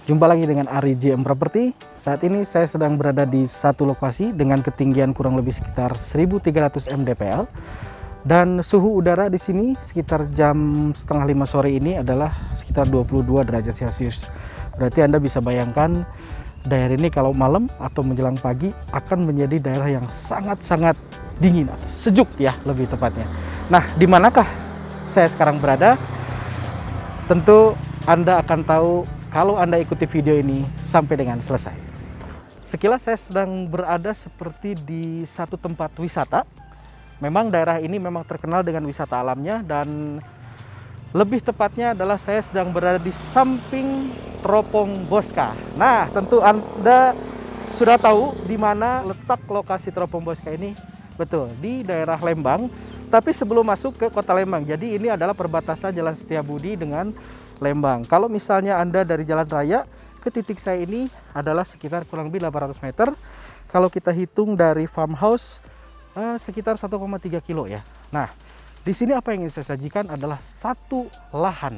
Jumpa lagi dengan Ari JM Property. Saat ini saya sedang berada di satu lokasi dengan ketinggian kurang lebih sekitar 1300 mdpl. Dan suhu udara di sini sekitar jam setengah 5 sore ini adalah sekitar 22 derajat Celcius. Berarti Anda bisa bayangkan daerah ini kalau malam atau menjelang pagi akan menjadi daerah yang sangat-sangat dingin atau sejuk ya lebih tepatnya. Nah, di manakah saya sekarang berada? Tentu Anda akan tahu kalau Anda ikuti video ini sampai dengan selesai. Sekilas saya sedang berada seperti di satu tempat wisata. Memang daerah ini memang terkenal dengan wisata alamnya, dan lebih tepatnya adalah saya sedang berada di samping Teropong Bosca. Nah, tentu Anda sudah tahu di mana letak lokasi Teropong Bosca ini. Betul, di daerah Lembang. Tapi sebelum masuk ke kota Lembang, jadi ini adalah perbatasan Jalan Setiabudi dengan Lembang. Kalau misalnya Anda dari jalan raya ke titik saya ini adalah sekitar kurang lebih 800 meter. Kalau kita hitung dari farmhouse sekitar 1,3 kilo ya. Nah, di sini apa yang ingin saya sajikan adalah satu lahan,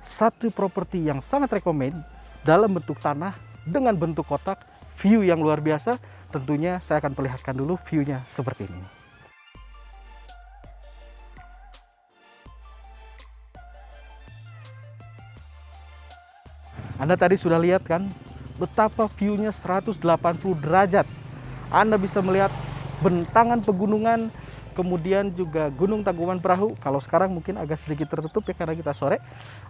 satu properti yang sangat rekomend dalam bentuk tanah dengan bentuk kotak, view yang luar biasa. Tentunya saya akan perlihatkan dulu view-nya seperti ini. Anda tadi sudah lihat kan betapa view-nya 180 derajat. Anda bisa melihat bentangan pegunungan, kemudian juga Gunung Tangkuban Perahu. Kalau sekarang mungkin agak sedikit tertutup ya karena kita sore.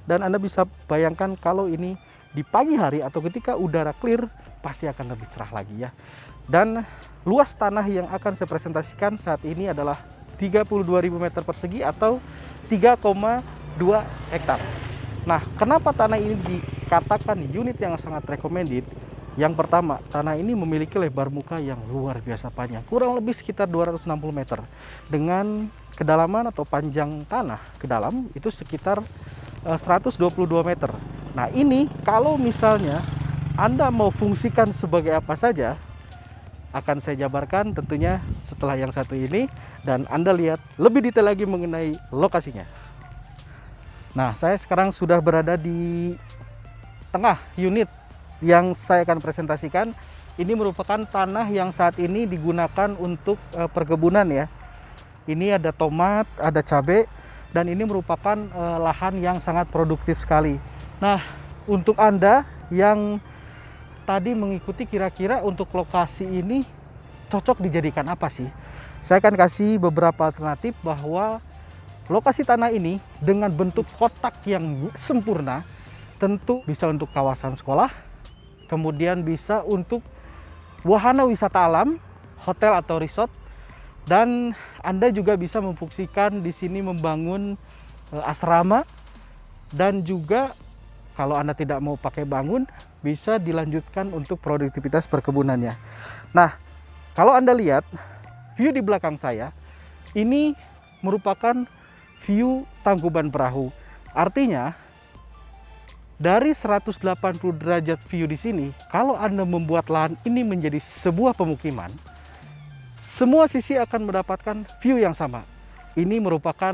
Dan Anda bisa bayangkan kalau ini di pagi hari atau ketika udara clear pasti akan lebih cerah lagi ya. Dan luas tanah yang akan saya presentasikan saat ini adalah 32.000 meter persegi atau 3,2 hektar. Nah, kenapa tanah ini dikatakan unit yang sangat recommended? Yang pertama, tanah ini memiliki lebar muka yang luar biasa panjang, kurang lebih sekitar 260 meter. Dengan kedalaman atau panjang tanah ke dalam itu sekitar 122 meter. Nah, ini kalau misalnya Anda mau fungsikan sebagai apa saja, akan saya jabarkan tentunya setelah yang satu ini, dan Anda lihat lebih detail lagi mengenai lokasinya. Nah, saya sekarang sudah berada di tengah unit yang saya akan presentasikan. Ini merupakan tanah yang saat ini digunakan untuk perkebunan ya. Ini ada tomat, ada cabai, dan ini merupakan lahan yang sangat produktif sekali. Nah, untuk Anda yang tadi mengikuti kira-kira untuk lokasi ini cocok dijadikan apa sih? Saya akan kasih beberapa alternatif bahwa lokasi tanah ini dengan bentuk kotak yang sempurna tentu bisa untuk kawasan sekolah, kemudian bisa untuk wahana wisata alam, hotel atau resort, dan Anda juga bisa memfungsikan di sini membangun asrama, dan juga kalau Anda tidak mau pakai bangun bisa dilanjutkan untuk produktivitas perkebunannya. Nah, kalau Anda lihat view di belakang saya ini merupakan view Tangkuban Perahu. Artinya dari 180 derajat view di sini, kalau Anda membuat lahan ini menjadi sebuah pemukiman, semua sisi akan mendapatkan view yang sama. Ini merupakan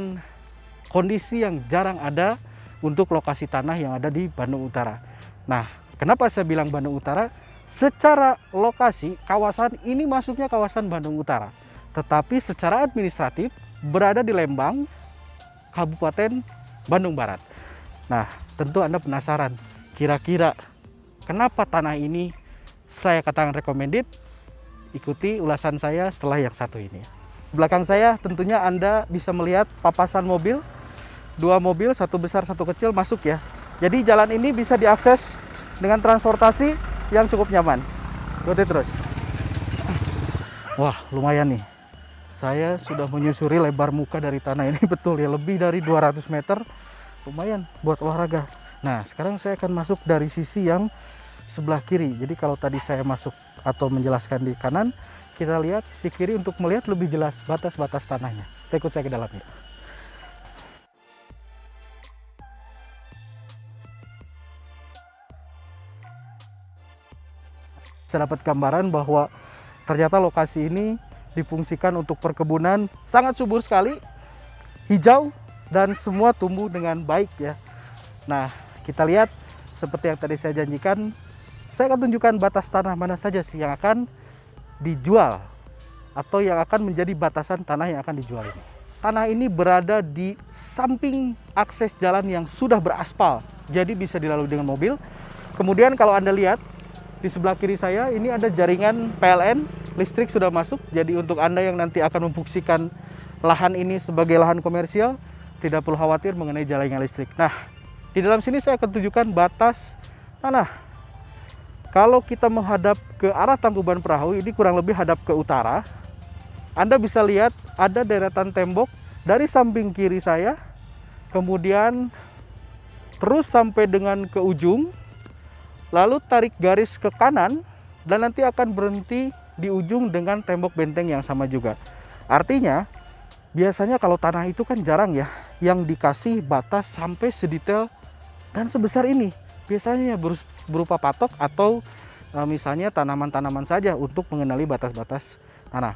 kondisi yang jarang ada untuk lokasi tanah yang ada di Bandung Utara. Nah, kenapa saya bilang Bandung Utara? Secara lokasi, kawasan ini masuknya kawasan Bandung Utara. Tetapi secara administratif berada di Lembang, Kabupaten Bandung Barat. Nah, tentu Anda penasaran, kira-kira kenapa tanah ini saya katakan recommended? Ikuti ulasan saya setelah yang satu ini. Belakang saya tentunya Anda bisa melihat papasan mobil, dua mobil, satu besar satu kecil masuk ya. Jadi jalan ini bisa diakses dengan transportasi yang cukup nyaman. Ikuti terus. Wah, lumayan nih. Saya sudah menyusuri lebar muka dari tanah ini, betul ya, lebih dari 200 meter. Lumayan buat olahraga. Nah, sekarang saya akan masuk dari sisi yang sebelah kiri. Jadi kalau tadi saya masuk atau menjelaskan di kanan, kita lihat sisi kiri untuk melihat lebih jelas batas-batas tanahnya. Ikut saya ke dalamnya. Saya dapat gambaran bahwa ternyata lokasi ini difungsikan untuk perkebunan, sangat subur sekali, hijau, dan semua tumbuh dengan baik ya. Nah, kita lihat seperti yang tadi saya janjikan, saya akan tunjukkan batas tanah mana saja sih yang akan dijual atau yang akan menjadi batasan tanah yang akan dijual ini. Tanah ini berada di samping akses jalan yang sudah beraspal, jadi bisa dilalui dengan mobil. Kemudian kalau Anda lihat di sebelah kiri saya ini ada jaringan PLN, listrik sudah masuk. Jadi untuk Anda yang nanti akan memfungsikan lahan ini sebagai lahan komersial, tidak perlu khawatir mengenai jaringan listrik. Nah, di dalam sini saya akan tunjukkan batas tanah. Kalau kita menghadap ke arah Tangkuban Perahu, ini kurang lebih hadap ke utara. Anda bisa lihat ada deretan tembok dari samping kiri saya, kemudian terus sampai dengan ke ujung, lalu tarik garis ke kanan dan nanti akan berhenti di ujung dengan tembok benteng yang sama juga. Artinya biasanya kalau tanah itu kan jarang ya yang dikasih batas sampai sedetail dan sebesar ini. Biasanya berupa patok atau misalnya tanaman-tanaman saja untuk mengenali batas-batas tanah.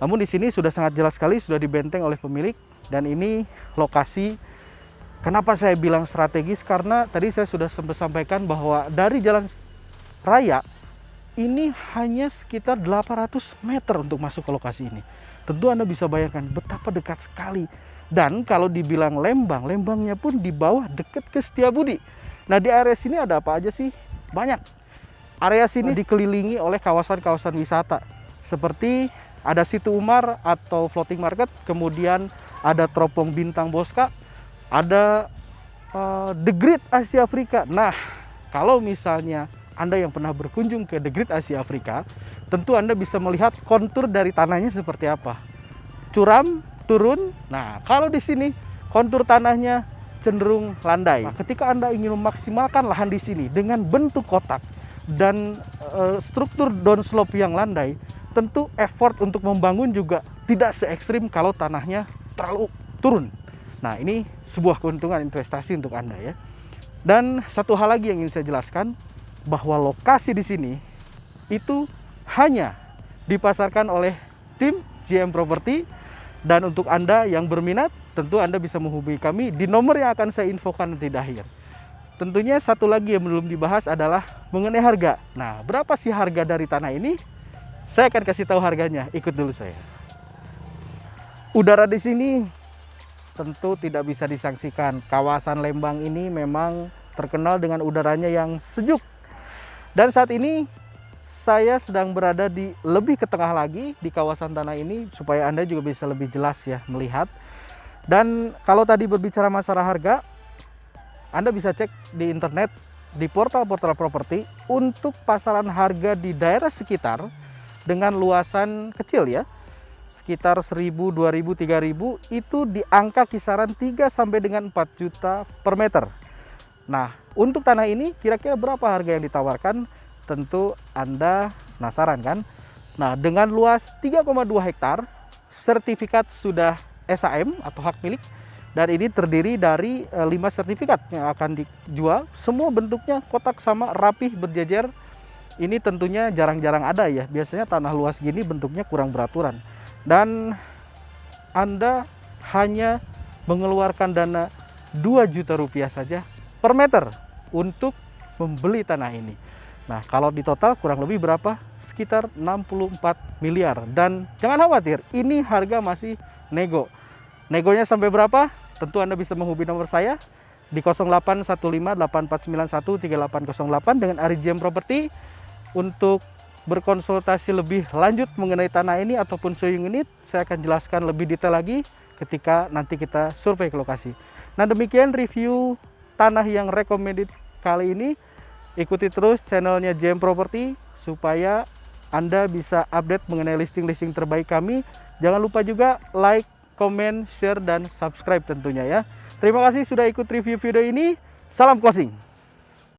Namun di sini sudah sangat jelas sekali, sudah dibenteng oleh pemilik. Dan ini lokasi, kenapa saya bilang strategis, karena tadi saya sudah sempat sampaikan bahwa dari jalan raya ini hanya sekitar 800 meter untuk masuk ke lokasi ini. Tentu Anda bisa bayangkan betapa dekat sekali. Dan kalau dibilang Lembang, Lembangnya pun di bawah dekat ke Setiabudi. Nah, di area sini ada apa aja sih? Banyak. Area sini dikelilingi oleh kawasan-kawasan wisata. Seperti ada Situ Umar atau floating market, kemudian ada Teropong Bintang Bosca, ada The Great Asia Afrika. Nah, kalau misalnya Anda yang pernah berkunjung ke The Great Asia Afrika, tentu Anda bisa melihat kontur dari tanahnya seperti apa. Curam, turun. Nah, kalau di sini kontur tanahnya cenderung landai. Nah, ketika Anda ingin memaksimalkan lahan di sini dengan bentuk kotak dan struktur downslope yang landai, tentu effort untuk membangun juga tidak se ekstrim kalau tanahnya terlalu turun. Nah, ini sebuah keuntungan investasi untuk Anda ya. Dan satu hal lagi yang ingin saya jelaskan, bahwa lokasi di sini itu hanya dipasarkan oleh tim JM Property. Dan untuk Anda yang berminat, tentu Anda bisa menghubungi kami di nomor yang akan saya infokan nanti di akhir. Tentunya satu lagi yang belum dibahas adalah mengenai harga. Nah, berapa sih harga dari tanah ini? Saya akan kasih tahu harganya. Ikut dulu saya. Udara di sini tentu tidak bisa disangsikan. Kawasan Lembang ini memang terkenal dengan udaranya yang sejuk. Dan saat ini saya sedang berada di lebih ke tengah lagi di kawasan tanah ini supaya Anda juga bisa lebih jelas ya melihat. Dan kalau tadi berbicara masalah harga, Anda bisa cek di internet, di portal-portal properti untuk pasaran harga di daerah sekitar dengan luasan kecil ya, sekitar 1.000, 2.000, 3.000 itu di angka kisaran 3 sampai dengan 4 juta per meter. Nah, untuk tanah ini kira-kira berapa harga yang ditawarkan? Tentu Anda penasaran kan? Nah, dengan luas 3,2 hektar, sertifikat sudah SAM atau hak milik, dan ini terdiri dari 5 sertifikat yang akan dijual. Semua bentuknya kotak sama, rapih, berjejer. Ini tentunya jarang-jarang ada ya. Biasanya tanah luas gini bentuknya kurang beraturan. Dan Anda hanya mengeluarkan dana 2 juta rupiah saja per meter untuk membeli tanah ini. Nah, kalau di total kurang lebih berapa? Sekitar 64 miliar. Dan jangan khawatir, ini harga masih nego. Negonya sampai berapa? Tentu Anda bisa menghubungi nomor saya di 081584913808 dengan Ari JM Property untuk berkonsultasi lebih lanjut mengenai tanah ini ataupun showing unit. Saya akan jelaskan lebih detail lagi ketika nanti kita survei ke lokasi. Nah, demikian review tanah yang recommended kali ini. Ikuti terus channelnya JM Property supaya Anda bisa update mengenai listing-listing terbaik kami. Jangan lupa juga like, comment, share, dan subscribe tentunya ya. Terima kasih sudah ikut review video ini. Salam closing.